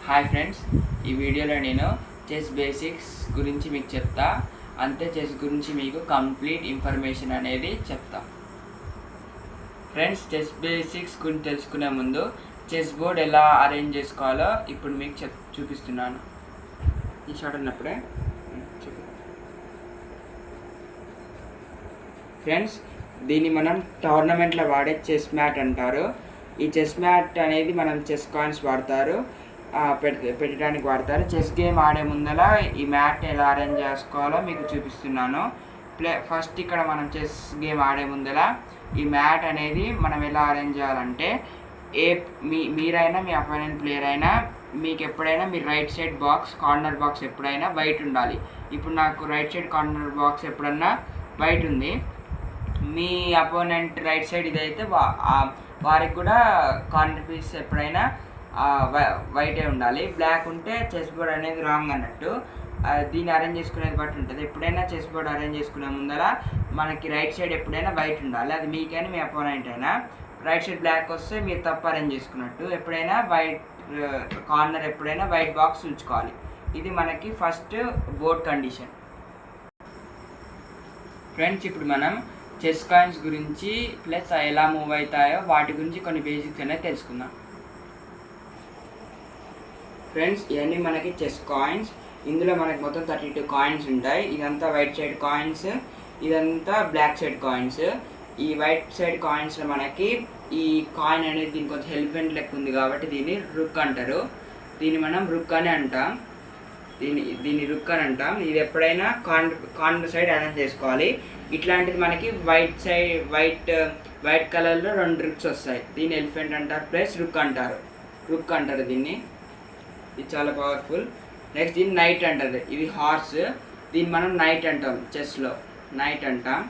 Hi friends, ఈ వీడియోలో నేను చెస్ బేసిక్స్ గురించి మీకు చెప్తా. అంతే చెస్ గురించి మీకు కంప్లీట్ ఇన్ఫర్మేషన్ అనేది చెప్తా. ఫ్రెండ్స్, చెస్ బేసిక్స్ గురించి తెలుసుకునే ముందు చెస్ బోర్డ్ ఎలా అరేంజ్ చేసుకోవాలో ఇప్పుడు మీకు చూపిస్తున్నాను. ఈ షాట్ ఉన్నప్పుడే ఫ్రెండ్స్, దీన్ని మనం టోర్నమెంట్లో వాడే చెస్ మ్యాట్ అంటారు. ఈ చెస్ మ్యాట్ అనేది మనం చెస్ కాయిన్స్ వాడతారు, పెట్టడానికి వాడతారు. చెస్ గేమ్ ఆడే ముందర ఈ మ్యాట్ ఎలా అరేంజ్ చేసుకోవాలో మీకు చూపిస్తున్నాను. ఫస్ట్ ఇక్కడ మనం చెస్ గేమ్ ఆడే ముందర ఈ మ్యాట్ అనేది మనం ఎలా అరేంజ్ చేయాలంటే, మీరైనా మీ అపోనెంట్ ప్లేయర్ అయినా మీకు ఎప్పుడైనా మీ right side box, corner box ఎప్పుడైనా వైట్ ఉండాలి. ఇప్పుడు నాకు రైట్ సైడ్ కార్నర్ బాక్స్ ఎప్పుడన్నా వైట్ ఉంది, మీ అపోనెంట్ రైట్ సైడ్ ఇదైతే వారికి కూడా కార్నర్ పీస్ ఎప్పుడైనా వైటే ఉండాలి. బ్లాక్ ఉంటే చెస్ బోర్డ్ అనేది రాంగ్ అన్నట్టు. దీన్ని అరేంజ్ చేసుకునేది బట్టి ఉంటుంది. ఎప్పుడైనా చెస్ బోర్డ్ అరేంజ్ చేసుకునే ముందర మనకి రైట్ సైడ్ ఎప్పుడైనా వైట్ ఉండాలి. అది మీకైనా మీ అపోనెంట్ అయినా. రైట్ సైడ్ బ్లాక్ వస్తే మీరు తప్పు అరేంజ్ చేసుకున్నట్టు. ఎప్పుడైనా వైట్ కార్నర్ ఎప్పుడైనా వైట్ బాక్స్ ఉంచుకోవాలి. ఇది మనకి ఫస్ట్ బోర్డ్ కండిషన్. ఫ్రెండ్స్, ఇప్పుడు మనం చెస్ కాయిన్స్ గురించి ప్లస్ ఎలా మూవ్ అవుతాయో వాటి గురించి కొన్ని బేసిక్స్ అనేది తెలుసుకుందాం. ఫ్రెండ్స్, ఇవన్నీ మనకి చెస్ కాయిన్స్. ఇందులో మనకి మొత్తం 32 కాయిన్స్ ఉంటాయి. ఇదంతా వైట్ సైడ్ కాయిన్స్, ఇదంతా బ్లాక్ సైడ్ కాయిన్స్. ఈ వైట్ సైడ్ కాయిన్స్లో మనకి ఈ కాయిన్ అనేది దీనికి కొంచెం ఎలిఫెంట్ లెక్క ఉంది కాబట్టి దీన్ని రుక్ అంటారు. దీన్ని మనం రుక్ అని అంటాం. దీన్ని రుక్ అని అంటాం. ఇది ఎప్పుడైనా కార్నర్ సైడ్ అరేంజ్ చేసుకోవాలి. ఇట్లాంటిది మనకి వైట్ కలర్లో 2 రుక్స్ వస్తాయి. దీన్ని ఎలిఫెంట్ అంటారు ప్లస్ రుక్ అంటారు దీన్ని. ఇది చాలా పవర్ఫుల్. నెక్స్ట్ దీన్ని నైట్ అంటారు. ఇది హార్స్. దీన్ని మనం నైట్ అంటాం, చెస్లో నైట్ అంటాం.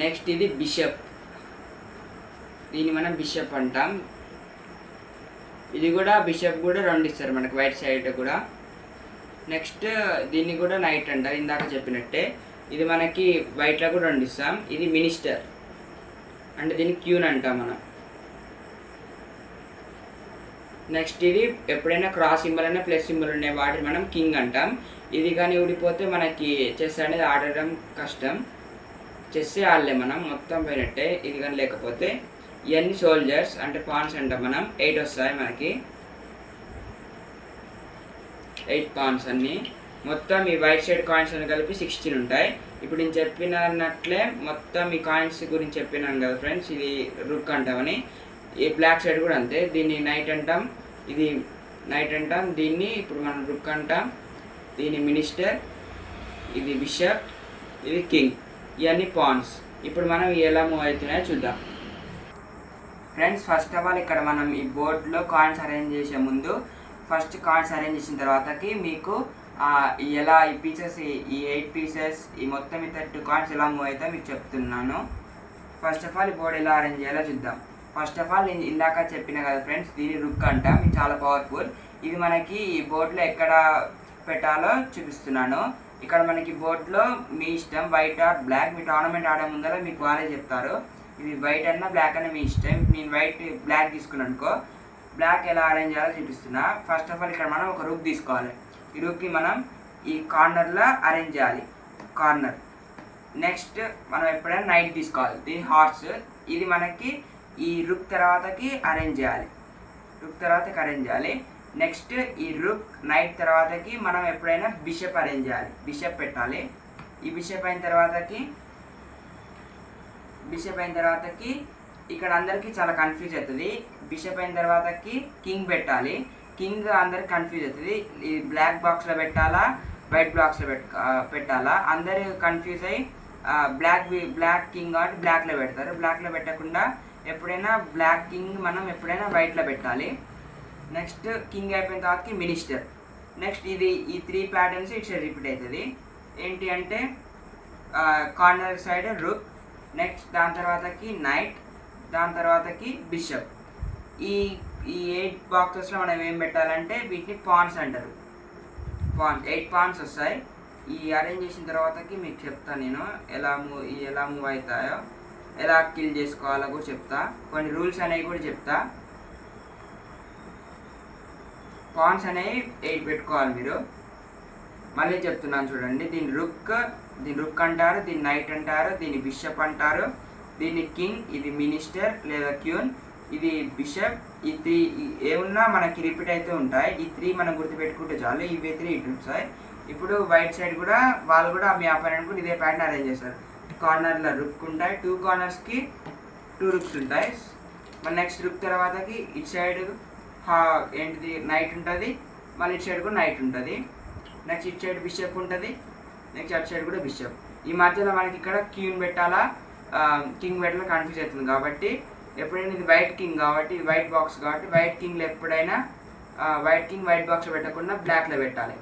నెక్స్ట్ ఇది బిషప్. దీన్ని మనం బిషప్ అంటాం. ఇది కూడా బిషప్ కూడా 2 ఇస్తారు మనకి వైట్ సైడ్ కూడా. నెక్స్ట్ దీన్ని కూడా నైట్ అంటారు, ఇందాక చెప్పినట్టే. ఇది మనకి వైట్లో కూడా 2 ఇస్తాం. ఇది మినిస్టర్ అంటే దీన్ని క్యూన్ అంటాం మనం. నెక్స్ట్ ఇది ఎప్పుడైనా క్రాస్ సింబల్ అయినా ప్లస్ సింబల్ ఉండే వాటిని మనం కింగ్ అంటాం. ఇది కానీ ఊడిపోతే మనకి చెస్ అనేది ఆడడం కష్టం, చెస్సే ఆడలే మనం, మొత్తం పోయినట్టే. ఇది కానీ లేకపోతే ఇవన్నీ సోల్జర్స్ అంటే పాన్స్ అంటాం మనం. 8 వస్తాయి మనకి, 8 పాన్స్ అన్నీ. మొత్తం ఈ వైట్ సైడ్ కాయిన్స్ అని కలిపి 16 ఉంటాయి. ఇప్పుడు నేను చెప్పినట్లే మొత్తం ఈ కాయిన్స్ గురించి చెప్పినాను కదా ఫ్రెండ్స్. ఇది రుక్ అంటామని. ఈ బ్లాక్ సైడ్ కూడా అంతే. దీన్ని నైట్ అంటాం, ఇది నైట్ అంటాం. దీన్ని ఇప్పుడు మనం రుక్ అంటాం. దీన్ని మినిస్టర్, ఇది బిషప్, ఇది కింగ్. ఇవన్నీ పాన్స్. ఇప్పుడు మనం ఎలా మూవ్ అవుతున్నాయో చూద్దాం. ఫ్రెండ్స్, ఫస్ట్ ఆఫ్ ఆల్ ఇక్కడ మనం ఈ బోర్డ్లో కాయిన్స్ అరేంజ్ చేసే ముందు ఫస్ట్ కాయిన్స్ అరేంజ్ చేసిన తర్వాతకి మీకు ఎలా ఈ పీసెస్, ఈ 8 పీసెస్, ఈ మొత్తం ఈ 32 కాయిన్స్ ఎలా మూవ్ అవుతాయో మీకు చెప్తున్నాను. ఫస్ట్ ఆఫ్ ఆల్ ఈ బోర్డ్ ఎలా అరేంజ్ చేయాలో చూద్దాం. ఫస్ట్ ఆఫ్ ఆల్ నేను ఇందాక చెప్పిన కదా ఫ్రెండ్స్, దీన్ని రుక్ అంటాం. ఇది చాలా పవర్ఫుల్. ఇది మనకి ఈ బోర్డులో ఎక్కడ పెట్టాలో చూపిస్తున్నాను. ఇక్కడ మనకి బోర్డులో మీ ఇష్టం, వైట్ ఆర్ బ్లాక్. మీ టోర్నమెంట్ ఆడే ముందర మీకు వాళ్ళే చెప్తారు. ఇది వైట్ అన్నా బ్లాక్ అన్నా మీ ఇష్టం. నేను బ్లాక్ తీసుకున్నాను అనుకో, బ్లాక్ ఎలా అరేంజ్ చేయాలో చూపిస్తున్నా. ఫస్ట్ ఆఫ్ ఆల్ ఇక్కడ మనం ఒక రుక్ తీసుకోవాలి. ఈ రుక్ని మనం ఈ కార్నర్లో అరేంజ్ చేయాలి, కార్నర్. నెక్స్ట్ మనం ఎప్పుడైనా నైట్ తీసుకోవాలి. దీని హార్స్. ఇది మనకి ఈ రుక్ తర్వాతకి అరేంజ్ చేయాలి. నెక్స్ట్ ఈ రుక్ నైట్ తర్వాతకి మనం ఎప్పుడైనా బిషప్ అరేంజ్ చేయాలి, బిషప్ పెట్టాలి. ఈ బిషప్ అయిన తర్వాతకి ఇక్కడ అందరికీ చాలా కన్ఫ్యూజ్ అవుతుంది. బిషప్ అయిన తర్వాతకి కింగ్ పెట్టాలి. కింగ్ అందరికి కన్ఫ్యూజ్ అవుతుంది. ఈ బ్లాక్ బాక్స్లో పెట్టాలా, వైట్ బాక్స్లో పెట్టాలా. అందరు కన్ఫ్యూజ్ అయ్యి బ్లాక్ కింగ్ కాబట్టి బ్లాక్లో పెడతారు. బ్లాక్లో పెట్టకుండా ఎప్పుడైనా బ్లాక్ కింగ్ మనం ఎప్పుడైనా వైట్లో పెట్టాలి. నెక్స్ట్ కింగ్ అయిపోయిన తర్వాతకి మినిస్టర్. నెక్స్ట్ ఈ 3 ప్యాటర్న్స్ ఇట్స్ రిపీట్ అవుతుంది. ఏంటి అంటే కార్నర్ సైడ్ రుక్, నెక్స్ట్ దాని తర్వాతకి నైట్, దాని తర్వాతకి బిషప్. ఈ 8 బాక్సెస్లో మనం ఏం పెట్టాలంటే వీటిని పాన్స్ అంటారు. 8 పాన్స్ వస్తాయి. ఈ అరేంజ్ చేసిన తర్వాతకి మీకు చెప్తాను నేను ఎలా మూవ్ అవుతాయో. ఎలా కిల్ చేసుకోవాలో కూడా చెప్తా, కొన్ని రూల్స్ అనేవి కూడా చెప్తా. పాన్స్ అనేవి 8 పెట్టుకోవాలి మీరు. మళ్ళీ చెప్తున్నాను చూడండి, దీని రుక్ అంటారు, దీన్ని నైట్ అంటారు, దీన్ని బిషప్ అంటారు, దీన్ని కింగ్, ఇది మినిస్టర్ లేదా క్యూన్, ఇది బిషప్. ఈ 3 ఏమున్నా మనకి రిపీట్ అయితే ఉంటాయి. ఈ 3 మనం గుర్తుపెట్టుకుంటే చాలు. ఇవే 3 ఇటు ఉంటాయి. ఇప్పుడు వైట్ సైడ్ కూడా వాళ్ళు కూడా మీ అపోనెంట్ కూడా ఇదే ప్యాటర్న్ అరేంజ్ చేస్తారు. కార్నర్లో రుక్ ఉంటాయి, 2 కార్నర్స్కి 2 రుక్స్ ఉంటాయి. మన నెక్స్ట్ రుక్ తర్వాతకి ఇటు సైడ్ ఏంటిది నైట్ ఉంటుంది, మళ్ళీ ఇటు సైడ్ కూడా నైట్ ఉంటుంది. నెక్స్ట్ ఇటు సైడ్ బిషప్ ఉంటుంది, నెక్స్ట్ అటు సైడ్ కూడా బిషప్. ఈ మధ్యలో మనకి ఇక్కడ క్యూన్ పెట్టాలా కింగ్ పెట్టాలా కన్ఫ్యూజ్ అవుతుంది. కాబట్టి ఎప్పుడైనా ఇది వైట్ కింగ్ కాబట్టి, ఇది వైట్ బాక్స్ కాబట్టి వైట్ కింగ్లో ఎప్పుడైనా వైట్ కింగ్ వైట్ బాక్స్లో పెట్టకుండా బ్లాక్లో పెట్టాలి.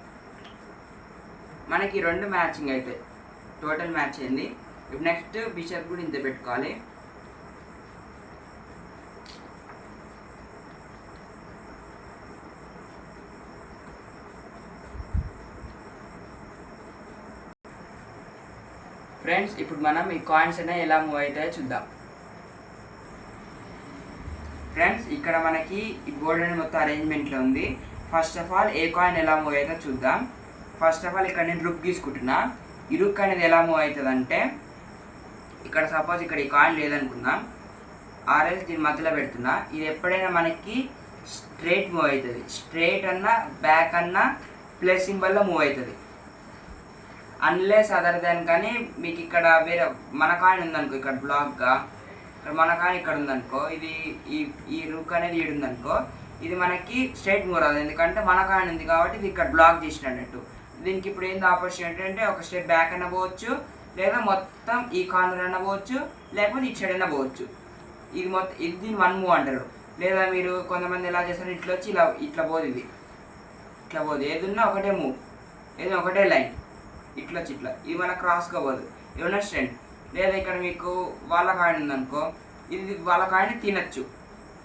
మనకి 2 మ్యాచింగ్ అయితే టోటల్ మ్యాచ్ అయింది. ఇప్పుడు నెక్స్ట్ బిషప్ కూడా ఇంత పెట్టుకోవాలి. ఫ్రెండ్స్ ఇప్పుడు మనం ఈ కాయిన్స్ అనేవి ఎలా మూవ్ అవుతాయో చూద్దాం. ఫ్రెండ్స్ ఇక్కడ మనకి ఈ బోర్డ్ అనేది మొత్తం అరేంజ్మెంట్లో ఉంది. First of all A coin ఎలా మూవ్ అవుతుందో చూద్దాం. ఫస్ట్ ఆఫ్ ఆల్ ఇక్కడ నేను రుక్ తీసుకుంటున్నా. ఈ రుక్ అనేది ఎలా మూవ్ అవుతుంది అంటే, ఇక్కడ సపోజ్ ఇక్కడ ఈ కాయిన్ లేదనుకుందాం, ఆర్ఎల్స్ దీని మధ్యలో పెడుతున్నా. ఇది ఎప్పుడైనా మనకి స్ట్రైట్ మూవ్ అవుతుంది. స్ట్రైట్ అన్నా బ్యాక్ అన్నా ప్లస్ సింబల్లో మూవ్ అవుతుంది. అన్లెస్ అదర్ దాన్ కానీ మీకు ఇక్కడ వేరే మన కాయిన్ ఉందనుకో, ఇక్కడ బ్లాక్గా ఇక్కడ మన కాయిన్ ఇక్కడ ఉందనుకో, ఇది ఈ రుక్ అనేది ఈడు ఉందనుకో, ఇది మనకి స్ట్రైట్ మూవ్ రాదు. ఎందుకంటే మన కాయిన్ ఉంది కాబట్టి ఇది ఇక్కడ బ్లాక్ చేసినట్టు. దీనికి ఇప్పుడు ఏంది ఆపర్చునిటీ అంటే, ఒక స్టెప్ బ్యాక్ అయినా పోవచ్చు, లేదా మొత్తం ఈ కార్నర్ అయినా పోవచ్చు, లేకపోతే ఇటు సైడ్ అయినా పోవచ్చు. ఇది మొత్తం ఇది దీన్ని 1 మూవ్ అంటారు. లేదా మీరు కొంతమంది ఎలా చేస్తారు, ఇట్లా వచ్చి ఇట్లా పోదు, ఇది ఇట్లా పోదు. ఏదున్నా ఒకటే మూవ్, ఏదైనా ఒకటే లైన్, ఇట్లా వచ్చి ఇట్లా. ఇది మన క్రాస్గా పోదు, ఏమన్నా స్ట్రెండ్. లేదా ఇక్కడ మీకు వాళ్ళ కాయిన్ ఉందనుకో, ఇది వాళ్ళ కాయిన్ తినచ్చు,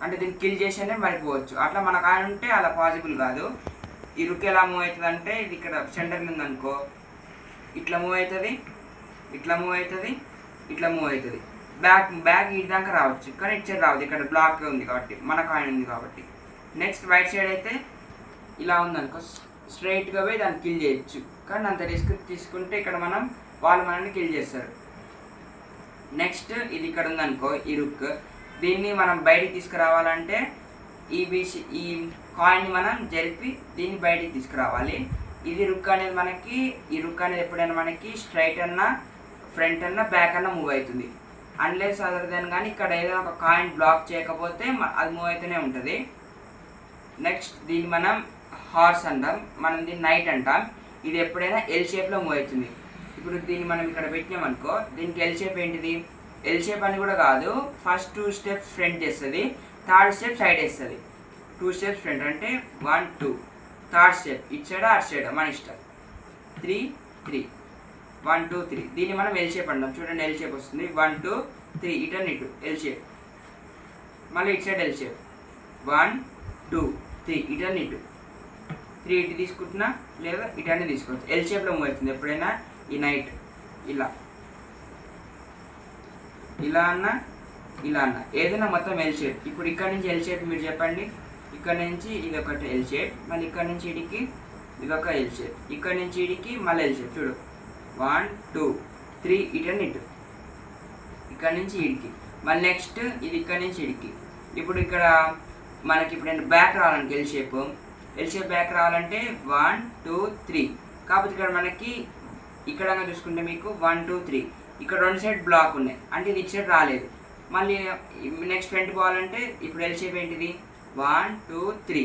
అంటే దీన్ని కిల్ చేసేనే మరిపోవచ్చు. అట్లా మన కాయిన్ ఉంటే అలా పాసిబుల్ కాదు. ఈ రుక్ ఎలా మూవ్ అవుతుంది అంటే, ఇది ఇక్కడ సెంటర్లో ఉందనుకో, ఇట్లా మూవ్ అవుతుంది, ఇట్లా మూవ్ అవుతుంది, ఇట్లా మూవ్ అవుతుంది. బ్యాక్ ఇటు దాకా రావచ్చు, కానీ ఇటు సైడ్ రావద్దు, ఇక్కడ బ్లాక్ ఉంది కాబట్టి, మన కాయిన్ ఉంది కాబట్టి. నెక్స్ట్ వైట్ సైడ్ అయితే ఇలా ఉందనుకో, స్ట్రైట్గా పోయి దాన్ని కిల్ చేయొచ్చు. కానీ అంత రిస్క్ తీసుకుంటే ఇక్కడ వాళ్ళు మనల్ని కిల్ చేస్తారు. నెక్స్ట్ ఇది ఇక్కడ ఉందనుకో, ఈ రుక్, దీన్ని మనం బయటికి తీసుకురావాలంటే ఈ కాయిన్ని మనం జరిపి దీన్ని బయటికి తీసుకురావాలి. ఇది రుక్ అనేది మనకి, ఈ రుక్ అనేది ఎప్పుడైనా మనకి స్ట్రైట్ అన్నా ఫ్రంట్ అన్నా బ్యాక్ అన్నా మూవ్ అవుతుంది. అన్లెస్ అదర్ దెన్ కానీ ఇక్కడ ఏదైనా ఒక కాయిన్ బ్లాక్ చేయకపోతే అది మూవ్ అవుతూనే ఉంటుంది. నెక్స్ట్ దీన్ని మనం హార్స్ అంటాం, మనం దీన్ని నైట్ అంటాం. ఇది ఎప్పుడైనా ఎల్ షేప్లో మూవ్ అవుతుంది. ఇప్పుడు దీన్ని మనం ఇక్కడ పెట్టినామనుకో, దీనికి ఎల్ షేప్ ఏంటిది, ఎల్ షేప్ అని కూడా కాదు, ఫస్ట్ 2 స్టెప్స్ ఫ్రంట్ చేస్తుంది, థర్డ్ స్టెప్ సైడ్ వేస్తుంది. 2 స్టెప్స్ ఫ్రంట్ అంటే 1 2, థర్డ్ స్టెప్ ఇటు సైడ్ అటు సైడ్ మన ఇష్టం. 3 3 1 2 3. దీన్ని మనం ఎల్ షేప్ అంటాం. చూడండి ఎల్ షేప్ వస్తుంది, 1 2 3 ఇటు అండ్ ఇటు ఎల్ షేప్. మళ్ళీ ఇటు సైడ్ ఎల్ షేప్, 1 2 3 ఇటు అండ్ ఇటు. 3 ఇటు తీసుకుంటున్నా, లేదా ఇటు అన్నీ తీసుకోవచ్చు. ఎల్ షేప్లో మూవ్ అవుతుంది ఎప్పుడైనా ఈ నైట్. ఇలా అన్న ఇలా అన్న ఏదైనా మొత్తం ఎల్ షేప్. ఇప్పుడు ఇక్కడ నుంచి ఎల్ షేప్ మీరు చెప్పండి. ఇక్కడ నుంచి ఇది ఒకటి ఎల్ షేప్, మళ్ళీ ఇక్కడ నుంచి ఇడికి ఇదొక ఎల్ షేప్, ఇక్కడ నుంచి ఇడికి మళ్ళీ ఎల్ షేప్. చూడు 1 2 3 ఇటు అండ్ ఇటు, ఇక్కడ నుంచి ఇడికి. మళ్ళీ నెక్స్ట్ ఇది ఇక్కడ నుంచి ఇడికి. ఇప్పుడు ఇక్కడ మనకి ఇప్పుడు బ్యాక్ రావాలంటే ఎల్ షేప్ బ్యాక్ రావాలంటే 1 2 3. కాకపోతే ఇక్కడ మనకి ఇక్కడ చూసుకుంటే మీకు 1 2 3 ఇక్కడ 2 సైడ్ బ్లాక్ ఉన్నాయి, అంటే ఇది ఇటు సైడ్ రాలేదు. మళ్ళీ నెక్స్ట్ ఫ్రంట్ పోవాలంటే ఇప్పుడు ఎల్ షేప్ ఏంటిది, 1 2 3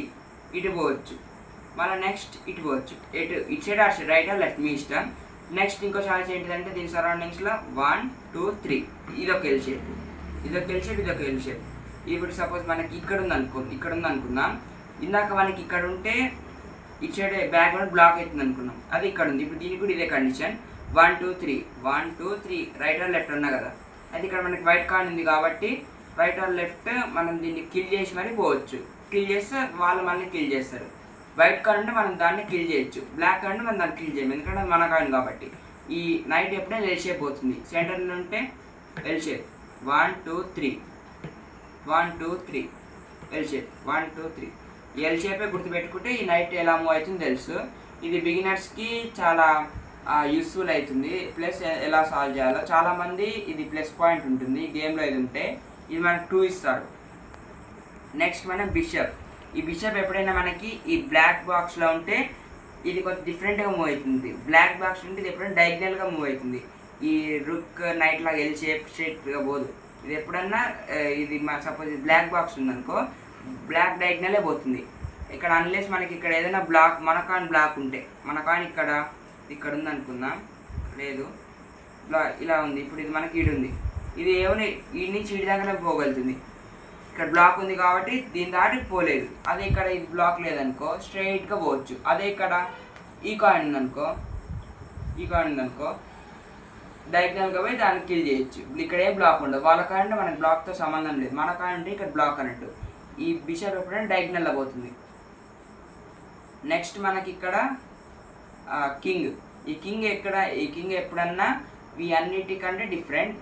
ఇటు పోవచ్చు, మళ్ళీ నెక్స్ట్ ఇటు పోవచ్చు. ఇటు సైడ్ అటు సైడ్ రైట్ లెఫ్ట్ మీ ఇష్టం. నెక్స్ట్ ఇంకో చాయిస్ ఏంటిదంటే దీని సరౌండింగ్స్లో 1 2 3 ఇదొక ఎల్ షేప్, ఇదొక ఎల్ షేప్. ఇప్పుడు సపోజ్ మనకి ఇక్కడ ఉందనుకుందాం. ఇందాక మనకి ఇక్కడ ఉంటే ఇటు సైడ్ బ్యాక్గ్రౌండ్ బ్లాక్ అవుతుంది అనుకున్నాం, అది ఇక్కడ ఉంది. ఇప్పుడు దీనికి కూడా ఇదే కండిషన్, 1 2 3 1 2 3 రైట్ ఆర్ లెఫ్ట్ అన్నా కదా. అయితే ఇక్కడ మనకి వైట్ కార్డ్ ఉంది కాబట్టి రైట్ ఆర్ లెఫ్ట్ మనం దీన్ని కిల్ చేసి మరీ పోవచ్చు. కిల్ చేస్తే వాళ్ళు మళ్ళీ కిల్ చేస్తారు. వైట్ కార్డ్ అంటే మనం దాన్ని కిల్ చేయొచ్చు, బ్లాక్ కార్డ్ మనం దాన్ని కిల్ చేయము, ఎందుకంటే అది మన కార్డ్ కాబట్టి. ఈ నైట్ ఎప్పుడైనా ఎల్ షేప్ పోతుంది. సెంటర్లో ఉంటే L shape 1 2 3 1 2 3 L shape 1 2 3 L షేపే గుర్తుపెట్టుకుంటే ఈ నైట్ ఎలా మూవ్ అవుతుందో తెలుసు. ఇది బిగినర్స్కి చాలా యూస్ఫుల్ అవుతుంది. ప్లస్ ఎలా సాల్వ్ చేయాలో చాలామంది ఇది ప్లస్ పాయింట్ ఉంటుంది గేమ్లో. ఇది ఉంటే ఇది మనకు 2 ఇస్తాడు. నెక్స్ట్ మనం బిషప్. ఈ బిషప్ ఎప్పుడైనా మనకి ఈ బ్లాక్ బాక్స్లో ఉంటే ఇది కొంచెం డిఫరెంట్గా మూవ్ అవుతుంది. బ్లాక్ బాక్స్ ఉంటే ఇది ఎప్పుడైనా డయాగ్నల్గా మూవ్ అవుతుంది. ఈ రుక్ నైట్ లాగా ఎల్ షేప్ స్ట్రైట్గా పోదు. ఇది ఎప్పుడన్నా ఇది సపోజ్ బ్లాక్ బాక్స్ ఉందనుకో బ్లాక్ డయాగ్నలే పోతుంది. ఇక్కడ అన్లెస్ మనకి ఇక్కడ ఏదైనా బ్లాక్ మన కాయిన్ బ్లాక్ ఉంటే, మన కాయిన్ ఇక్కడ ఉంది అనుకుందాం, లేదు ఇలా ఉంది. ఇప్పుడు ఇది మనకి ఈడు ఉంది, ఇది ఏమైనా ఈ నుంచి ఈడి దాకానే పోగలుగుతుంది. ఇక్కడ బ్లాక్ ఉంది కాబట్టి దీని దాటి పోలేదు. అదే ఇక్కడ ఇది బ్లాక్ లేదనుకో స్ట్రైట్గా పోవచ్చు. అదే ఇక్కడ ఈ కాయిన్ ఉందనుకో డయాగ్నల్గా పోయి దాన్ని కిల్ చేయొచ్చు. ఇక్కడ ఏ బ్లాక్ ఉండదు. వాళ్ళ కాయిన్ మనకి బ్లాక్తో సంబంధం లేదు. మన కాయిన్ అంటే ఇక్కడ బ్లాక్ అన్నట్టు. ఈ బిషప్ ఎప్పుడైనా డయాగ్నల్లో పోతుంది. నెక్స్ట్ మనకి ఇక్కడ కింగ్. ఈ కింగ్ ఎప్పుడన్నా ఈ అన్నిటికంటే డిఫరెంట్,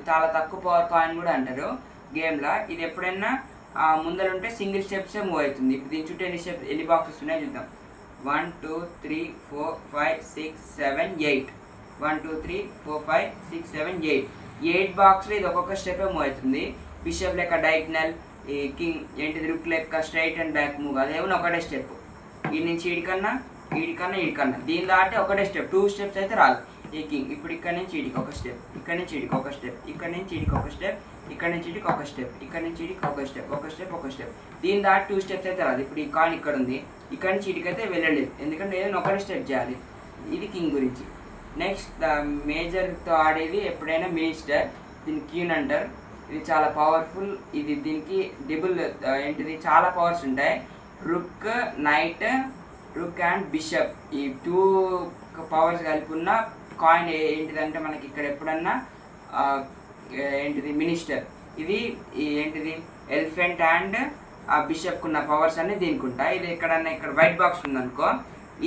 చాలా తక్కువ పవర్ కాయిన్ కూడా అంటారు గేమ్లో. ఇది ఎప్పుడైనా ముందరుంటే సింగిల్ స్టెప్సే మూవ్ అవుతుంది. ఇప్పుడు దీని చుట్టూ ఎన్ని బాక్సెస్ ఉన్నాయో చూద్దాం. 1 2 3 4 5 6 7 8 1 2 3 4 5 6 7 8 8 బాక్స్లో ఇది ఒక్కొక్క స్టెప్పే మూవ్ అవుతుంది. బిషప్ లెక్క డయాగ్నల్, ఈ కింగ్ ఏంటిది రుక్ లెక్క స్ట్రైట్ అండ్ బ్యాక్ మూవ్. అదేమన్నా ఒకటే స్టెప్. ఈ నుంచి ఈడికన్నా దీని దాటి ఒకటే స్టెప్. 2 స్టెప్స్ అయితే రాదు. ఈ కింగ్ ఇప్పుడు ఇక్కడ నుంచి ఈడికి ఒక స్టెప్, ఇక్కడ నుంచి ఈడికి ఒక స్టెప్, ఇక్కడ నుంచి ఈడికి ఒక స్టెప్, ఇక్కడ నుంచి ఈడికి ఒక స్టెప్, ఇక్కడ నుంచి ఈడికి ఒక స్టెప్. దీని దాటి 2 స్టెప్స్ అయితే రాదు. ఇప్పుడు ఈ కాయిన్ ఇక్కడ ఉంది, ఇక్కడ నుంచి ఈడికి అయితే వెళ్ళలేదు, ఎందుకంటే ఏదైనా ఒకటే స్టెప్ చేయాలి. ఇది కింగ్ గురించి. నెక్స్ట్ మేజర్తో ఆడేది ఎప్పుడైనా మినిస్టర్. దీన్ని క్వీన్ అంటారు. ఇది చాలా పవర్ఫుల్. ఇది దీనికి ఏంటిది చాలా పవర్స్ ఉంటాయి. రుక్ నైట్, రుక్ అండ్ బిషప్, ఈ 2 పవర్స్ కలిపి ఉన్న కాయిన్ ఏంటిదంటే మనకి ఇక్కడ ఎప్పుడన్నా ఏంటిది మినిస్టర్. ఇది ఏంటిది ఎలిఫెంట్ అండ్ బిషప్కి ఉన్న పవర్స్ అన్ని దీనికి ఉంటాయి. ఇది ఎక్కడన్నా ఇక్కడ వైట్ బాక్స్ ఉందనుకో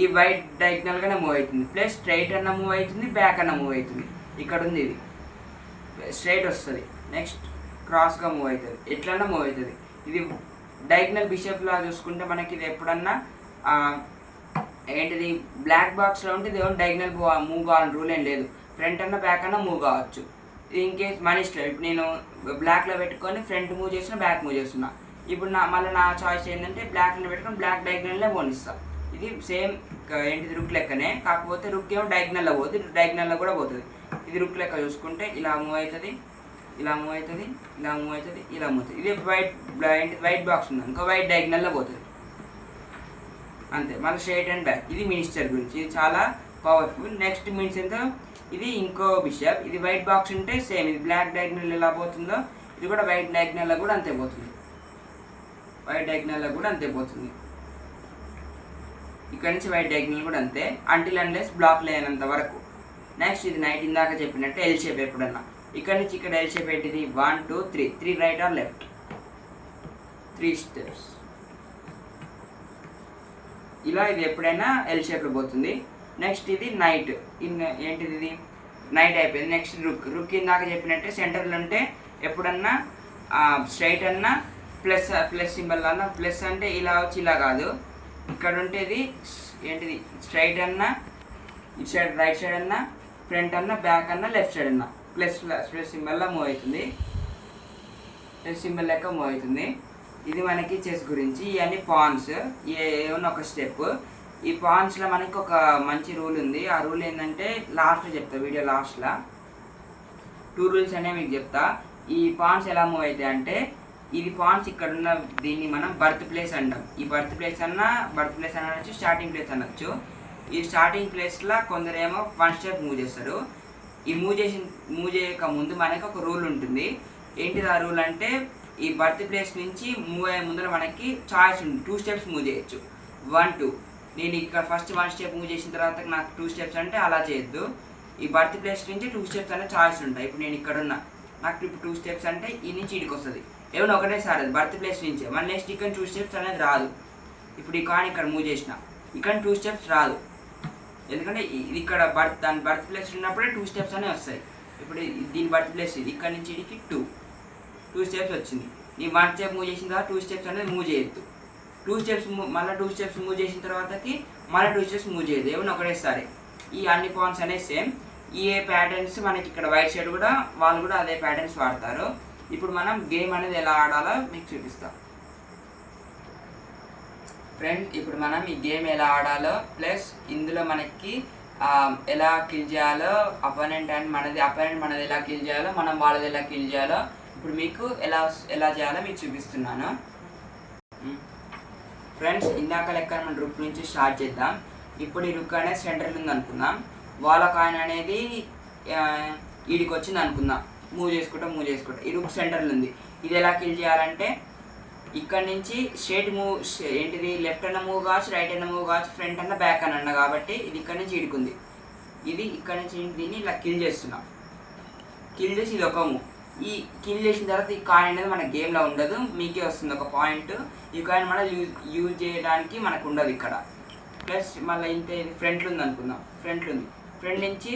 ఈ వైట్ డయాగ్నల్గానే మూవ్ అవుతుంది. ప్లస్ స్ట్రైట్ అన్న మూవ్ అవుతుంది, బ్యాక్ అన్న మూవ్ అవుతుంది. ఇక్కడ ఉంది ఇది స్ట్రైట్ వస్తుంది, నెక్స్ట్ క్రాస్గా మూవ్ అవుతుంది, ఎట్లన్నా మూవ్ అవుతుంది. ఇది డయాగ్నల్ బిషప్లా చూసుకుంటే మనకి ఇది ఎప్పుడన్నా ఏంటిది బ్లాక్ బాక్స్లో ఉంటే ఇది ఏమన్నా డయాగ్నల్ మూవ్ కావాలని రూల్ ఏం లేదు. ఫ్రంట్ అన్న బ్యాక్ అన్న మూవ్ కావచ్చు. ఇన్కేస్ మన ఇష్టం. ఇప్పుడు నేను బ్లాక్లో పెట్టుకొని ఫ్రంట్ మూవ్ చేస్తున్నా, బ్యాక్ మూవ్ చేస్తున్నా. ఇప్పుడు మళ్ళీ నా చాయిస్ ఏంటంటే బ్లాక్లో పెట్టుకొని బ్లాక్ డయాగ్నల్లో పోనిస్తాను. ఇది సేమ్ ఏంటిది రుక్ లెక్కనే, కాకపోతే రుక్ ఏమో డయాగ్నల్లో పోతుంది, డయాగ్నల్లో కూడా పోతుంది. ఇది రుక్ లెక్క చూసుకుంటే ఇలా మూవ్ అవుతుంది, ఇలా మూవ్ అవుతుంది, ఇలా మూవ్ అవుతుంది, ఇలా మూవ్ అవుతుంది. ఇది వైట్ బాక్స్ ఉంది ఇంకో వైట్ డయాగ్నల్లో పోతుంది అంతే. మళ్ళీ స్ట్రైట్ అండ్ బ్యాక్. ఇది మినిస్టర్ గురించి. ఇది చాలా పవర్ఫుల్. నెక్స్ట్ మీన్స్ ఎంత, ఇది ఇంకో బిషప్. ఇది వైట్ బాక్స్ ఉంటే సేమ్ ఇది బ్లాక్ డయాగ్నల్ ఎలా పోతుందో ఇది కూడా వైట్ డయాగ్నల్లో కూడా అంతే పోతుంది. ఇక్కడ నుంచి వైట్ డయాగ్నల్ కూడా అంతే, అంటిల్ అన్లెస్ బ్లాక్ లేనంత వరకు. నెక్స్ట్ ఇది నైట్ ఇందాక చెప్పినట్టు ఎల్ షేప్. ఎప్పుడన్నా ఇక్కడ నుంచి ఇక్కడ ఎల్ షేప్ ఏంటిది 1 2 3 రైట్ ఆర్ లెఫ్ట్, 3 స్టెప్స్. ఇలా ఇది ఎప్పుడైనా ఎల్ షేప్లో పోతుంది. నెక్స్ట్ ఇది నైట్. ఏంటిది ఇది నైట్ అయిపోయింది. నెక్స్ట్ రుక్ ఇందాక చెప్పినట్టే సెంటర్లో ఉంటే ఎప్పుడన్నా స్ట్రైట్ అన్నా ప్లస్ సింబల్ అన్నా, ప్లస్ అంటే ఇలా వచ్చి ఇలా కాదు, ఇక్కడ ఉంటేది ఏంటిది స్ట్రైట్ అన్నా, ఇటు సైడ్ రైట్ సైడ్ అన్నా, ఫ్రంట్ అన్నా, బ్యాక్ అన్నా, లెఫ్ట్ సైడ్ అన్నా ప్లస్ సింబల్లా మూవ్ అవుతుంది, ప్లస్ సింబల్ లెక్క మూవ్ అవుతుంది. ఇది మనకి చెస్ గురించి. ఇవన్నీ పాన్స్, ఏమన్నా ఒక స్టెప్. ఈ పాన్స్లో మనకి ఒక మంచి రూల్ ఉంది. ఆ రూల్ ఏంటంటే లాస్ట్లో చెప్తా, వీడియో లాస్ట్లో 2 రూల్స్ అనేవి మీకు చెప్తా. ఈ పాన్స్ ఎలా మూవ్ అవుతాయి అంటే, ఇది పాన్స్ ఇక్కడ ఉన్న దీన్ని మనం బర్త్ ప్లేస్ అంటాం. ఈ బర్త్ ప్లేస్ అనొచ్చు, స్టార్టింగ్ ప్లేస్ అనొచ్చు. ఈ స్టార్టింగ్ ప్లేస్లో కొందరేమో 1 స్టెప్ మూవ్ చేస్తారు. ఈ మూవ్ చేయక ముందు మనకి ఒక రూల్ ఉంటుంది. ఏంటిది ఆ రూల్ అంటే, ఈ బర్త్ ప్లేస్ నుంచి మూవ్ అయ్యే ముందర మనకి చాయిస్ ఉంది. 2 స్టెప్స్ మూవ్ చేయొచ్చు. 1 2 నేను ఇక్కడ ఫస్ట్ 1 స్టెప్ మూవ్ చేసిన తర్వాత నాకు 2 స్టెప్స్ అంటే అలా చేయొద్దు. ఈ బర్త్ ప్లేస్ నుంచి 2 స్టెప్స్ అనే చాయిస్ ఉంటాయి. ఇప్పుడు నేను ఇక్కడ ఉన్నా, నాకు ఇప్పుడు 2 స్టెప్స్ అంటే ఈ నుంచి ఇడికి వస్తుంది. ఏమైనా ఒకటేసారి అది బర్త్ ప్లేస్ నుంచే. మళ్ళీ నెక్స్ట్ ఇక్కడ 2 స్టెప్స్ అనేది రాదు. ఇప్పుడు ఈ కాయిన్ ఇక్కడ మూవ్ చేసిన, ఇక్కడ 2 స్టెప్స్ రాదు, ఎందుకంటే ఇది ఇక్కడ దాని బర్త్ ప్లేస్ ఉన్నప్పుడే 2 స్టెప్స్ అనేవి వస్తాయి. ఇప్పుడు దీని బర్త్ ప్లేస్ ఇది, ఇక్కడ నుంచి ఇడికి 2 స్టెప్స్ వచ్చింది. నీ 1 స్టెప్ మూవ్ చేసిన తర్వాత 2 స్టెప్స్ అనేది మూవ్ చేయొద్దు. మళ్ళీ 2 స్టెప్స్ మూవ్ చేసిన తర్వాతకి మళ్ళీ 2 స్టెప్స్ మూవ్ చేయదు, ఏమన్నా ఒకటేసారి. ఈ అన్ని పాయింట్స్ అనేవి సేమ్. ఈ ప్యాటర్న్స్ మనకి ఇక్కడ వైట్ సైడ్ కూడా వాళ్ళు కూడా అదే ప్యాటర్న్స్ వాడతారు. ఇప్పుడు మనం గేమ్ అనేది ఎలా ఆడాలో మీకు చూపిస్తాం ఫ్రెండ్స్. ఇప్పుడు మనం ఈ గేమ్ ఎలా ఆడాలో ప్లస్ ఇందులో మనకి ఎలా కిల్ చేయాలో, అపోనెంట్ మనది ఎలా కిల్ చేయాలో, మనం వాళ్ళది ఎలా కిల్ చేయాలో ఇప్పుడు మీకు ఎలా చేయాలో మీకు చూపిస్తున్నాను ఫ్రెండ్స్. ఇందాక లెక్క మనం రుక్ నుంచి స్టార్ట్ చేద్దాం. ఇప్పుడు ఈ రుక్ అనేది సెంటర్లో ఉంది అనుకుందాం. వాళ్ళ కాయిన్ అనేది వీడికి వచ్చింది అనుకుందాం. మూవ్ చేసుకుంటా ఈ రుక్ సెంటర్లో ఉంది. ఇది ఎలా కిల్ చేయాలంటే ఇక్కడ నుంచి స్ట్రైట్ మూవ్, ఏంటిది లెఫ్ట్ అన్న మూవ్ కావచ్చు, రైట్ అన్న మూవ్ కావచ్చు, ఫ్రంట్ అన్న బ్యాక్ అన్న కాబట్టి ఇది ఇక్కడ నుంచి ఇడుకుంది. ఇది ఇక్కడ నుంచి దీన్ని ఇలా కిల్ చేస్తున్నాం. కిల్ చేసి ఇది ఒక మూవ్. ఈ కిల్ చేసిన తర్వాత ఈ కాయిన్ అనేది మన గేమ్లో ఉండదు, మీకే వస్తుంది ఒక పాయింట్. ఈ కాయిన్ మనం యూజ్ చేయడానికి మనకు ఉండదు ఇక్కడ. ప్లస్ మళ్ళీ ఇంత ఇది ఫ్రంట్లో ఉంది అనుకుందాం. ఫ్రంట్ నుంచి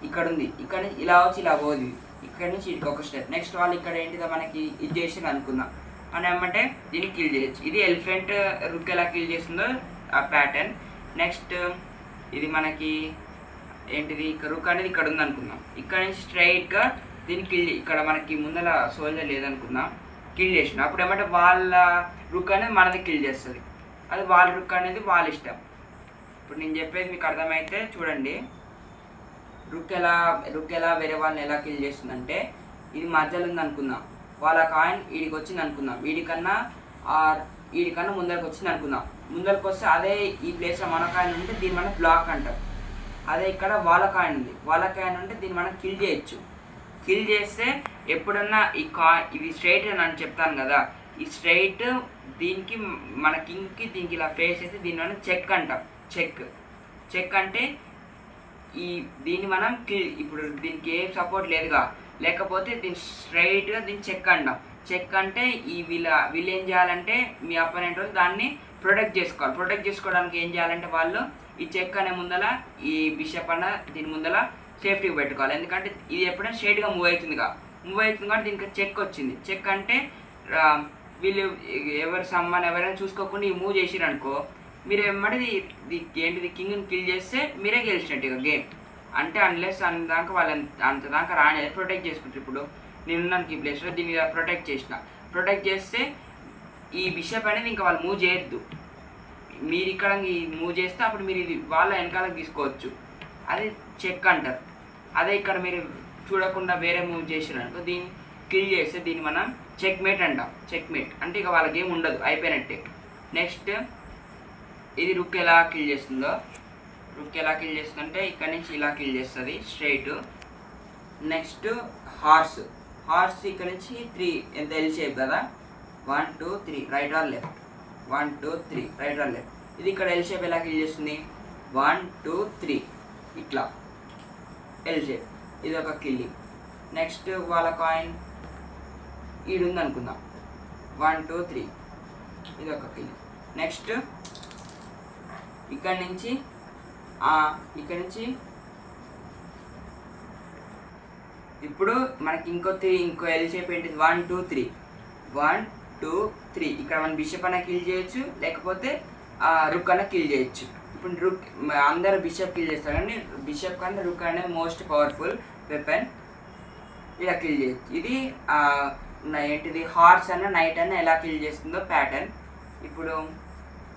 ఇక్కడ ఉంది. ఇక్కడ నుంచి ఇలా వచ్చి ఇలా పోదు. ఇక్కడ నుంచి ఇటుక ఒక స్టెప్. నెక్స్ట్ వాళ్ళు ఇక్కడ ఏంటిదో మనకి ఇది చేసి అనుకుందాం అని ఏమంటే దీన్ని కిల్ చేయొచ్చు. ఇది ఎలిఫెంట్ రుక్ ఎలా కిల్ చేస్తుందో ఆ ప్యాటర్న్. నెక్స్ట్ ఇది మనకి ఏంటిది రుక్ అనేది ఇక్కడ ఉంది అనుకుందాం. ఇక్కడ నుంచి స్ట్రైట్గా దీన్ని ఇక్కడ మనకి ముందర సోల్జర్ లేదనుకుందాం, కిల్ చేసిన అప్పుడు ఏమంటే వాళ్ళ రుక్ అనేది మనది కిల్ చేస్తుంది. అది వాళ్ళ రుక్ అనేది వాళ్ళ ఇష్టం. ఇప్పుడు నేను చెప్పేది మీకు అర్థమైతే చూడండి. రుక్ ఎలా వేరే వాళ్ళని ఎలా కిల్ చేస్తుందంటే ఇది మధ్యలో ఉంది అనుకుందాం. వాళ్ళ కాయిన్ వీడికి వచ్చింది అనుకుందాం. వీడికన్నా ముందరికి వచ్చింది అనుకుందాం. ముందరికి వస్తే అదే ఈ ప్లేస్లో మన కాయిన్ ఉంటే దీన్ని మనం బ్లాక్ అంటాం. అదే ఇక్కడ వాళ్ళ కాయిన్ ఉంది. వాళ్ళ కాయిన్ ఉంటే దీన్ని మనం కిల్ చేయొచ్చు. కిల్ చేస్తే ఎప్పుడన్నా ఇది స్ట్రైట్ అని చెప్తాను కదా, ఈ స్ట్రైట్ దీనికి మన కింగ్కి దీనికి ఇలా ఫేస్ చేస్తే దీన్ని మనం చెక్ అంటాం. చెక్ అంటే దీన్ని మనం ఇప్పుడు దీనికి ఏం సపోర్ట్ లేదుగా, లేకపోతే దీన్ని స్ట్రైట్గా దీన్ని చెక్ అంటాం. చెక్ అంటే వీళ్ళు ఏం చేయాలంటే మీ అపోనెంట్ వాళ్ళు దాన్ని ప్రొటెక్ట్ చేసుకోవాలి. ప్రొటెక్ట్ చేసుకోవడానికి ఏం చేయాలంటే వాళ్ళు ఈ చెక్ అనే ముందల ఈ బిషప్ అన్న దీని ముందల సేఫ్టీగా పెట్టుకోవాలి. ఎందుకంటే ఇది ఎప్పుడైనా స్ట్రైట్గా మూవ్ అవుతుంది కాబట్టి దీనికి చెక్ వచ్చింది. చెక్ అంటే వీళ్ళు ఎవరైనా చూసుకోకుండా ఈ మూవ్ చేసిరనుకో, మీరు ఏమంటే ఏంటిది కింగ్ని కిల్ చేస్తే మీరే గెలిచినట్టు ఇక గేమ్. అంటే అన్లెస్ అంతదాకా వాళ్ళు అంతదాకా రానేది ప్రొటెక్ట్ చేసుకుంటారు. ఇప్పుడు నేనున్నాను ఈ ప్లేస్లో, దీన్ని ప్రొటెక్ట్ చేస్తే ఈ బిషప్ అనేది ఇంకా వాళ్ళు మూవ్ చేయొద్దు. మీరు ఇక్కడ మూవ్ చేస్తే అప్పుడు మీరు ఇది వాళ్ళ వెనకాలకు తీసుకోవచ్చు. అది చెక్ అంటారు. అదే ఇక్కడ మీరు చూడకుండా వేరే మూవ్ చేసిరనుకో, దీన్ని కిల్ చేస్తే దీన్ని మనం చెక్మేట్ అంటాం. చెక్మేట్ అంటే ఇక వాళ్ళ గేమ్ ఉండదు, అయిపోయినట్టే. నెక్స్ట్ ఇది రుక్ ఎలా కిల్ చేస్తుందంటే ఇక్కడ నుంచి ఇలా కిల్ చేస్తుంది స్ట్రైట్. నెక్స్ట్ హార్స్ ఇక్కడ నుంచి 3 ఎంత ఎల్ షేప్ కదా, 1 2 3 right are left, 1 2 3 right are left. ఇది ఇక్కడ ఎల్ షేప్ ఎలా కిల్ చేస్తుంది, 1 2 3 ఇట్లా ఎల్ షేప్. ఇది ఒక కిల్లింగ్. నెక్స్ట్ వాళ్ళ కాయిన్ ఈడుంది అనుకుందాం, 1 2 3 ఇది ఒక కిల్లింగ్. నెక్స్ట్ ఇక్కడ నుంచి ఇప్పుడు మనకి ఇంకో ఎల్ షేప్ ఏంటిది, 1 2 3 1 2 3. ఇక్కడ మనం బిషప్ అన్న కిల్ చేయొచ్చు, లేకపోతే రుక్ అన్న కిల్ చేయొచ్చు. ఇప్పుడు రుక్ అందరూ బిషప్ కిల్ చేస్తారు, కానీ బిషప్ కన్నా రుక్ అనేది మోస్ట్ పవర్ఫుల్ వెపన్. ఇలా కిల్ చేయొచ్చు. ఇది ఏంటిది హార్స్ అన్న నైట్ అన్న ఎలా కిల్ చేస్తుందో ప్యాటర్న్. ఇప్పుడు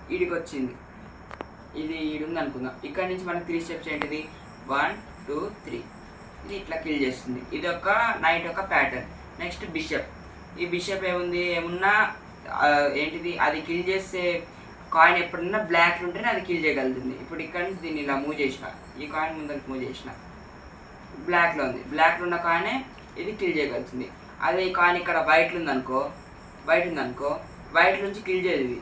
వీడికి వచ్చింది, ఇది ఉంది అనుకుందాం. ఇక్కడ నుంచి మనకి 3 స్టెప్స్ ఏంటిది, 1 2 3 ఇది ఇట్లా కిల్ చేస్తుంది. ఇది ఒక నైట్ ఒక ప్యాటర్న్. నెక్స్ట్ ఈ బిషప్ ఏమున్నా ఏంటిది అది కిల్ చేస్తే కాయిన్ ఎప్పుడన్నా బ్లాక్ ఉంటేనే అది కిల్ చేయగలుగుతుంది. ఇప్పుడు ఇక్కడ నుంచి దీన్ని ఇలా మూవ్ చేసిన, ఈ కాయిన్ ముందరికి మూవ్ చేసిన, బ్లాక్లో ఉన్న కాయినే ఇది కిల్ చేయగలుగుతుంది. అదే ఈ కాయిన్ ఇక్కడ వైట్ ఉందనుకో, వైట్ నుంచి కిల్ చేయదు.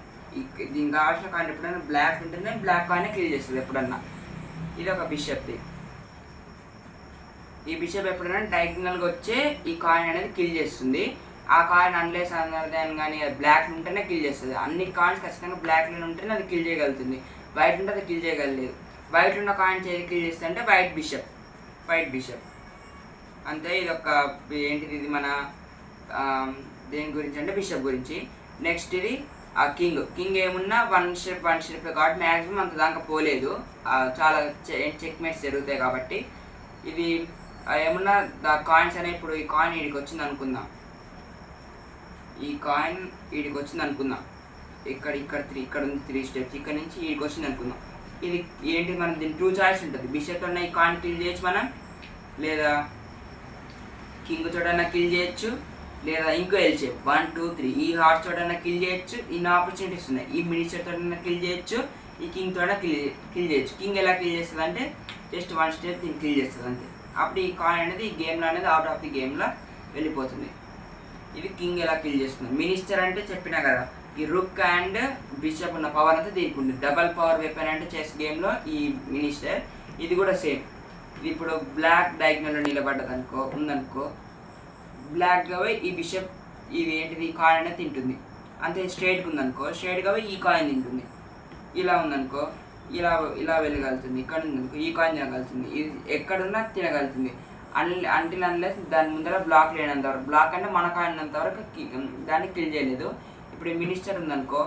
దీనికి కావాల్సిన కాయిన్ ఎప్పుడైనా బ్లాక్ ఉంటేనే బ్లాక్ కాయిన్ కిల్ చేస్తుంది ఎప్పుడన్నా. ఇది ఒక బిషప్ది. ఈ బిషప్ ఎప్పుడైనా డయాగ్నల్గా వచ్చే ఈ కాయిన్ అనేది కిల్ చేస్తుంది. ఆ కాయిన్ అన్లెస్ అన్నదాన్ని కానీ అది బ్లాక్ ఉంటేనే కిల్ చేస్తుంది. అన్ని కాయిన్స్ ఖచ్చితంగా బ్లాక్లో ఉంటేనే అది కిల్ చేయగలుగుతుంది. వైట్ ఉంటే అది కిల్ చేయగలలేదు. వైట్ ఉన్న కాయిన్స్ ఏది కిల్ చేస్తుంది అంటే వైట్ బిషప్ అంతే. ఇది ఒక ఏంటిది, ఇది మన దేని గురించి అంటే బిషప్ గురించి. నెక్స్ట్ ఇది ఆ కింగ్ ఏమున్నా వన్ స్టెప్ కాబట్టి మ్యాక్సిమం అంత దాకా పోలేదు. చాలా చెక్ మేట్స్ జరుగుతాయి కాబట్టి. ఇది ఏమన్నా కాయిన్స్ అనే ఇప్పుడు ఈ కాయిన్ వీడికి వచ్చింది అనుకుందాం. ఈ కాయిన్ వీడికి వచ్చింది అనుకుందాం. ఇక్కడ ఉంది 3 స్టెప్స్. ఇక్కడ నుంచి వీడికి వచ్చింది అనుకుందాం. ఇది ఏంటి, మనం దీని 2 చాయిస్ ఉంటుంది. బిషప్ తోడన్నా ఈ కాయిన్ కిల్ చేయొచ్చు మనం, లేదా కింగ్ తోడన్నా కిల్ చేయొచ్చు, లేదా ఇంకో ఎల్షేప్ 1 2 3 ఈ హార్స్ తోడన్నా కిల్ చేయొచ్చు. ఇన్ని ఆపర్చునిటీస్ ఉన్నాయి. ఈ మినిస్టర్ తోడన్నా కిల్ చేయొచ్చు, ఈ కింగ్ తోడ కిల్ చేయొచ్చు. కింగ్ ఎలా కిల్ చేస్తుంది అంటే జస్ట్ 1 స్టెప్ దీన్ని కిల్ చేస్తుంది అంతే. అప్పుడు ఈ కాయిన్ అనేది ఈ గేమ్లో అనేది అవుట్ ఆఫ్ ది గేమ్లో వెళ్ళిపోతుంది. ఇది కింగ్ ఎలా కిల్ చేస్తుంది. మినిస్టర్ అంటే చెప్పినా కదా, ఈ రుక్ అండ్ బిషప్ ఉన్న పవర్ అంతా దీనికి ఉంది. డబల్ పవర్ వెపన్ అంటే చెస్ గేమ్లో ఈ మినిస్టర్. ఇది కూడా సేమ్. ఇది ఇప్పుడు బ్లాక్ డయాగ్నల్లో నిలబడ్డది ఉందనుకో, బ్లాక్గా పోయి ఈ బిషప్ ఇది ఏంటిది ఈ కాయిన్ అనేది తింటుంది. అంతే స్ట్రైట్గా ఉందనుకో, స్ట్రైట్గా పోయి ఈ కాయిన్ తింటుంది. ఇలా ఉందనుకో ఇలా వెళ్ళగలుగుతుంది. ఇక్కడ ఉందనుకో ఈ కాయిన్ తినగలుగుతుంది. ఇది ఎక్కడున్నా తినగలుగుతుంది. అంటిల్ అన్లెస్ దాని ముందర బ్లాక్ లేనంత వరకు. బ్లాక్ అంటే మన కాయిన్ అంత వరకు దాన్ని కిల్ చేయలేదు. ఇప్పుడు ఈ మినిస్టర్ ఉందనుకో,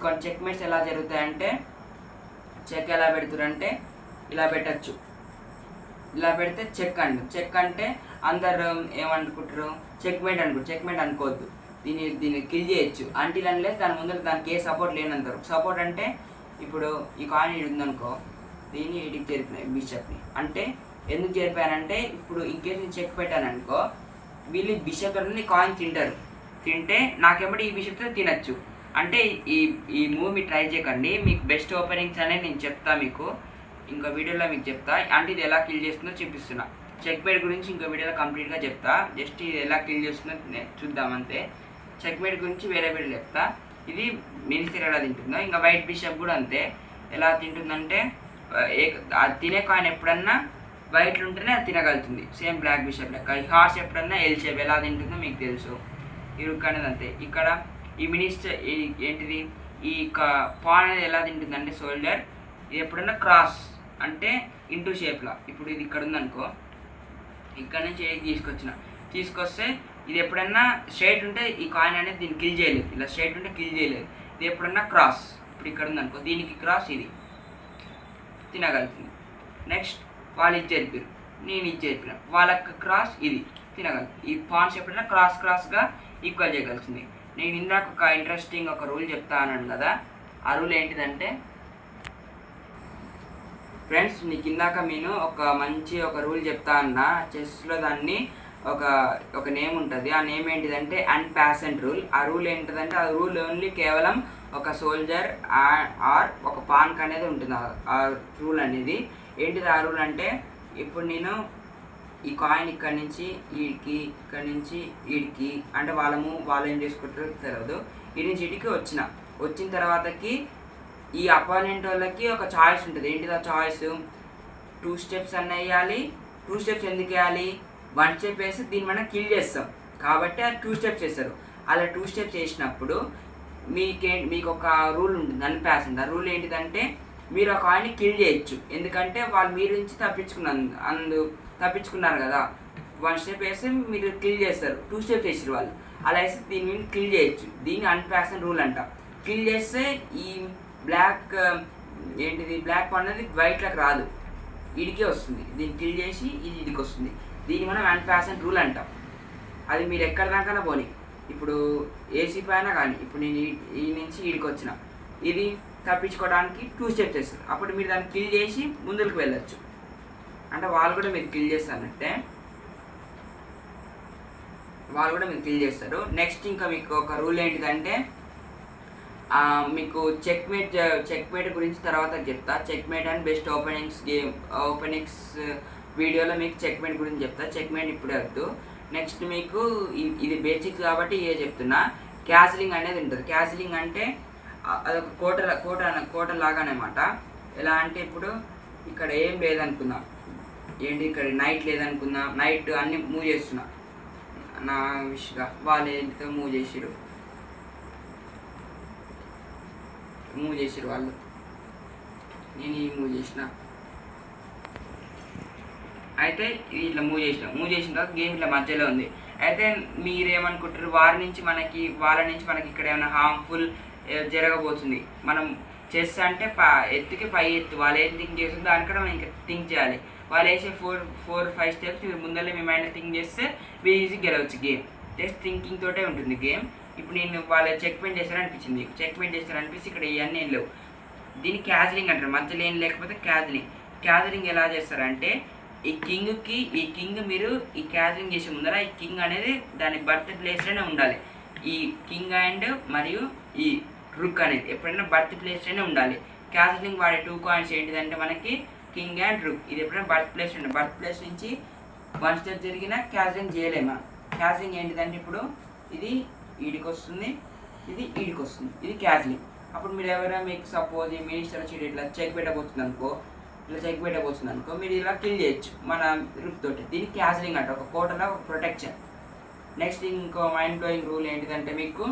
కొన్ని చెక్ మేట్స్ ఎలా జరుగుతాయంటే, చెక్ ఎలా పెడుతురంటే ఇలా పెట్టచ్చు. ఇలా పెడితే చెక్ అంటే అందరు ఏమనుకుంటారు, చెక్ మేట్ అనుకోవద్దు. దీన్ని కిల్ చేయొచ్చు అంటిల్ అన్లెస్ దాని ముందర దానికి ఏ సపోర్ట్ లేనంత వరకు. సపోర్ట్ అంటే ఇప్పుడు ఈ కాయిన్ ఇది ఉందనుకో, దీన్ని ఇటుకి చేరిపోయినాయి బిషప్ని. అంటే ఎందుకు చేరిపోయానంటే, ఇప్పుడు ఇంకేసి నేను చెక్ పెట్టాననుకో, వీళ్ళు బిషప్ అనేది కాయిన్ తింటే నాకేమంటే ఈ బిషప్తో తినచ్చు. అంటే ఈ మూవ్ మీరు ట్రై చేయకండి. మీకు బెస్ట్ ఓపెనింగ్స్ అనేది నేను చెప్తా మీకు ఇంకో వీడియోలో మీకు చెప్తా. అంటే ఇది ఎలా కిల్ చేస్తుందో చూపిస్తున్నా. చెక్ మేట్ గురించి ఇంకో వీడియోలో కంప్లీట్గా చెప్తా. జస్ట్ ఇది ఎలా కిల్ చేస్తుందో చూద్దాం అంతే. చెక్ మేట్ గురించి వేరే వీడియో చెప్తా. ఇది మినిస్టర్ ఎలా తింటుందో, ఇంకా వైట్ బిషప్ కూడా అంతే. ఎలా తింటుందంటే అది తినే కాయిన్ ఎప్పుడన్నా వైట్లు ఉంటేనే అది తినగలుగుతుంది. సేమ్ బ్లాక్ బిషప్ లెక్క. ఈ హార్స్ ఎప్పుడన్నా ఎల్ షేప్ ఎలా తింటుందో మీకు తెలుసు. ఈ రుక్ అనేది అంతే. ఇక్కడ ఈ మినిస్టర్ ఏంటిది ఈ పాన్ అనేది ఎలా తింటుందంటే షోల్డర్, ఇది ఎప్పుడన్నా క్రాస్ అంటే ఇంటూ షేప్లా. ఇప్పుడు ఇది ఇక్కడ ఉందనుకో, ఇక్కడ నుంచి తీసుకొస్తే ఇది ఎప్పుడన్నా స్ట్రైట్ ఉంటే ఈ కాయిన్ అనేది దీన్ని కిల్ చేయలేదు. ఇలా స్ట్రైట్ ఉంటే కిల్ చేయలేదు. ఇది ఎప్పుడన్నా క్రాస్, ఇప్పుడు ఇక్కడ ఉందనుకో, దీనికి క్రాస్ ఇది తినగలుగుతుంది. నెక్స్ట్ వాళ్ళు ఇది జరిపారు, నేను ఇది జరిపిన, వాళ్ళకి క్రాస్ ఇది తినగలుగుతుంది. ఈ పాన్స్ ఎప్పుడైనా క్రాస్గా ఈక్వల్ చేయగలుగుతుంది. నేను ఇందాక ఒక ఇంట్రెస్టింగ్ ఒక రూల్ చెప్తా అన్నాను కదా, ఆ రూల్ ఏంటిదంటే ఫ్రెండ్స్, నీకు ఇందాక నేను ఒక రూల్ చెప్తా అన్నా చెస్లో. దాన్ని ఒక నేమ్ ఉంటుంది. ఆ నేమ్ ఏంటిదంటే అన్పాసెంట్ రూల్. ఆ రూల్ ఏంటిదంటే ఆ రూల్ ఓన్లీ కేవలం ఒక సోల్జర్ ఆర్ ఒక పాన్క్ అనేది ఉంటుంది. ఆ రూల్ అనేది ఏంటిది? ఆ రూల్ అంటే ఇప్పుడు నేను ఈ కాయిన్ ఇక్కడ నుంచి వీడికి, ఇక్కడ నుంచి వీడికి, అంటే వాళ్ళు ఏం చేసుకుంటారో తెలియదు. వీడి నుంచి వీడికి వచ్చిన తర్వాతకి ఈ అపోనెంట్ వాళ్ళకి ఒక చాయిస్ ఉంటుంది. ఏంటిది ఆ చాయిస్? 2 స్టెప్స్ అన్న వేయాలి. 2 స్టెప్స్ ఎందుకు వేయాలి? 1 స్టెప్ వేసి దీన్ని మనం కిల్ చేస్తాం కాబట్టి ఆ 2 స్టెప్స్ వేస్తారు. అలా 2 స్టెప్స్ వేసినప్పుడు మీకు ఒక రూల్ ఉంటుంది, అన్పాసెంట్. ఆ రూల్ ఏంటిదంటే మీరు ఆ కాయిన్ని కిల్ చేయొచ్చు. ఎందుకంటే వాళ్ళు మీ నుంచి తప్పించుకున్నారు కదా. 1 స్టెప్ వేస్తే మీరు కిల్ చేస్తారు. 2 స్టెప్స్ వేసారు వాళ్ళు, అలా వేస్తే దీన్ని కిల్ చేయొచ్చు. దీన్ని అన్పాసెంట్ రూల్ అంట. కిల్ చేస్తే ఈ బ్లాక్ బ్లాక్ అనేది వైట్లకు రాదు, ఇడికే వస్తుంది. దీన్ని కిల్ చేసి ఇదికి వస్తుంది. దీన్ని మనం అన్పాసెంట్ రూల్ అంటాం. అది మీరు ఎక్కడ దాకా పోనీ, ఇప్పుడు ఏసీ పైన కానీ, ఇప్పుడు నేను ఈ నుంచి ఈడికి వచ్చిన, ఇది తప్పించుకోవడానికి 2 స్టెప్స్ వేస్తారు. అప్పుడు మీరు దాన్ని కిల్ చేసి ముందుకు వెళ్ళచ్చు. అంటే వాళ్ళు కూడా మీరు కిల్ చేస్తారంటే చేస్తారు. నెక్స్ట్ ఇంకా మీకు ఒక రూల్ ఏంటిదంటే, మీకు చెక్ మేట్ గురించి తర్వాత చెప్తా. Check mate and best openings వీడియోలో మీకు చెక్ మేట్ గురించి చెప్తా. చెక్ మేట్ ఇప్పుడే వద్దు. నెక్స్ట్ మీకు ఇది బేసిక్స్ కాబట్టి ఇదే చెప్తున్నా. క్యాసిలింగ్ అనేది ఉంటుంది. క్యాసిలింగ్ అంటే అదొక కోట లాగానమాట. ఎలా అంటే ఇప్పుడు ఇక్కడ ఏం లేదనుకుందాం, ఏంటి ఇక్కడ నైట్ లేదనుకుందాం, నైట్ అన్నీ మూవ్ చేస్తున్నా నా విష్గా, వాళ్ళు ఏంటితో మూవ్ చేసిరు వాళ్ళు, నేను ఈ మూవ్ చేసిన. అయితే ఇట్లా మూవ్ చేసిన తర్వాత గేమ్ ఇట్లా మధ్యలో ఉంది. అయితే మీరేమనుకుంటారు, వాళ్ళ నుంచి మనకి ఇక్కడ ఏమైనా హార్మ్ఫుల్ జరగబోతుంది. మనం చెస్ అంటే ఎత్తుకి పై ఎత్తు, వాళ్ళు ఏం థింక్ చేస్తుందో దానికన్నా మనం ఇంకా థింక్ చేయాలి. వాళ్ళు వేసే 4-5 స్టెప్స్ మీరు ముందరే మీ మైండ్ థింక్ చేస్తే మీరు ఈజీగా గెలవచ్చు గేమ్. జస్ట్ థింకింగ్ తోటే ఉంటుంది గేమ్. ఇప్పుడు నేను వాళ్ళు చెక్మెంట్ చేస్తారనిపించింది, చెక్మెంట్ చేస్తారనిపిస్తే ఇక్కడ ఇవన్నీ ఏం లేవు. దీన్ని క్యాజలింగ్ అంటారు, మధ్యలో ఏం లేకపోతే క్యాజలింగ్ ఎలా చేస్తారంటే ఈ కింగ్ మీరు ఈ క్యాజలింగ్ చేసే ముందర ఈ కింగ్ అనేది దాని బర్త్ ప్లేస్లోనే ఉండాలి. ఈ కింగ్ అండ్ మరియు ఈ రుక్ అనేది ఎప్పుడైనా బర్త్ ప్లేస్లోనే ఉండాలి. క్యాజలింగ్ వాడే 2 కాయిన్స్ ఏంటిదంటే మనకి కింగ్ అండ్ రుక్. ఇది ఎప్పుడైనా బర్త్ ప్లేస్ ఉండాలి. బర్త్ ప్లేస్ నుంచి 1 స్టెప్ జరిగినా క్యాజలింగ్ చేయలేమా. క్యాజలింగ్ ఏంటిదంటే ఇప్పుడు ఇది ఈడికి వస్తుంది, ఇది ఈడికి వస్తుంది, ఇది క్యాజలింగ్. అప్పుడు మీరు ఎవరైనా మీకు సపోజ్ ఈ మినిస్టర్ వచ్చి ఇట్లా చెక్ పెట్టబోతుంది అనుకో, మీరు ఇలా కిల్ చేయొచ్చు మన రుక్ తోటి. దీనికి క్యాజలింగ్ అంట, ఒక కోటలో ఒక ప్రొటెక్షన్. నెక్స్ట్ ఇంకో మైండ్ బ్లోయింగ్ రూల్ ఏంటిదంటే మీకు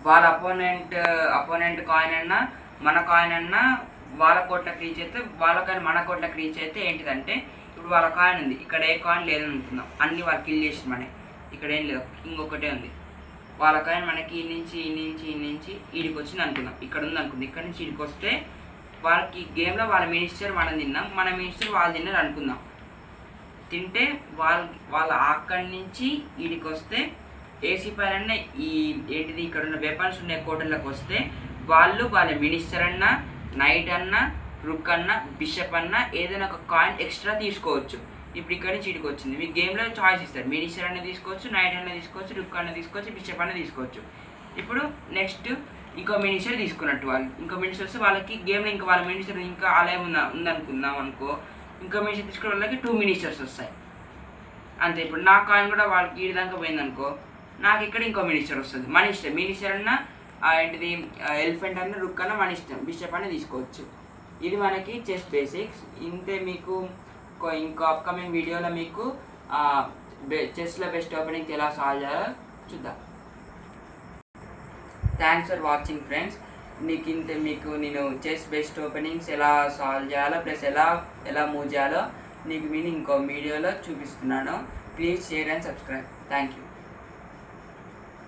వాళ్ళ అపోనెంట్ కాయిన్ అన్నా మన కాయిన్ అన్నా వాళ్ళ కోట్లకు రీచ్ అయితే, వాళ్ళ కాయిన్ మన కోట్లకు రీచ్ అయితే ఏంటిదంటే ఇప్పుడు వాళ్ళ కాయిన్ ఉంది, ఇక్కడ ఏ కాయిన్ లేదని అనుకుందాం, అన్ని వాళ్ళు కిల్ చేసి మనకి ఇక్కడ ఏం లేదు, ఇంకొకటే ఉంది. వాళ్ళ కాయిన్ మనకి ఈ నుంచి ఈడికి వచ్చింది అనుకుందాం, ఇక్కడ ఉంది అనుకుందాం, ఇక్కడ నుంచి ఈడికి వస్తే వాళ్ళకి గేమ్లో వాళ్ళ మినిస్టర్ మనం తిన్నాం, మన మినిస్టర్ వాళ్ళు తిన్నారు అనుకుందాం. తింటే వాళ్ళ అక్కడి నుంచి ఈడికి వస్తే ఏసీ పైన ఈ ఏంటిది ఇక్కడ ఉన్న వెపన్స్ ఉండే కోటర్లకు వస్తే వాళ్ళ మినిస్టర్ అన్నా, నైట్ అన్నా, రుక్ అన్నా, బిషప్ అన్నా ఏదైనా ఒక కాయిన్ ఎక్స్ట్రా తీసుకోవచ్చు. ఇప్పుడు ఇక్కడ నుంచి ఇడికి వచ్చింది, మీ గేమ్లో చాయిస్ ఇస్తారు, మినిస్టర్ అన్న తీసుకోవచ్చు, నైట్ అన్న తీసుకోవచ్చు, రుక్ అన్న తీసుకోవచ్చు, బిషప్ అన్న తీసుకోవచ్చు. ఇప్పుడు నెక్స్ట్ ఇంకో మినిస్టర్ తీసుకున్నట్టు వాళ్ళు, ఇంకో మినిస్టర్ వస్తే వాళ్ళకి గేమ్లో ఇంకా వాళ్ళ మినిస్టర్ ఇంకా ఆలయం ఉందనుకుందాం అనుకో, ఇంకో మినిస్టర్ తీసుకునే వాళ్ళకి 2 మినిస్టర్స్ వస్తాయి అంతే. ఇప్పుడు నా కాయిన్ కూడా వాళ్ళకి ఈ విధంగా పోయిందనుకో, నాకు ఇక్కడ ఇంకో మినిస్టర్ వస్తుంది. మన ఇష్టం, మినిస్టర్ అన్న ఏంటిది ఎలిఫెంట్ అన్న, రుక్ అన్న మన ఇష్టం, బిషప్ అన్న తీసుకోవచ్చు. ఇది మనకి చెస్ బేసిక్స్. ఇంతే. మీకు ఇంకో అప్కమింగ్ వీడియోలో మీకు చెస్లో బెస్ట్ ఓపెనింగ్స్ ఎలా సాల్వ్ చేయాలో చూద్దాం. Thanks for watching friends. మీకు నేను చెస్ బెస్ట్ ఓపెనింగ్స్ ఎలా సాల్వ్ చేయాలో ప్లస్ ఎలా మూవ్ చేయాలో మీకు ఇంకో వీడియోలో చూపిస్తున్నాను. Please share and subscribe. Thank you.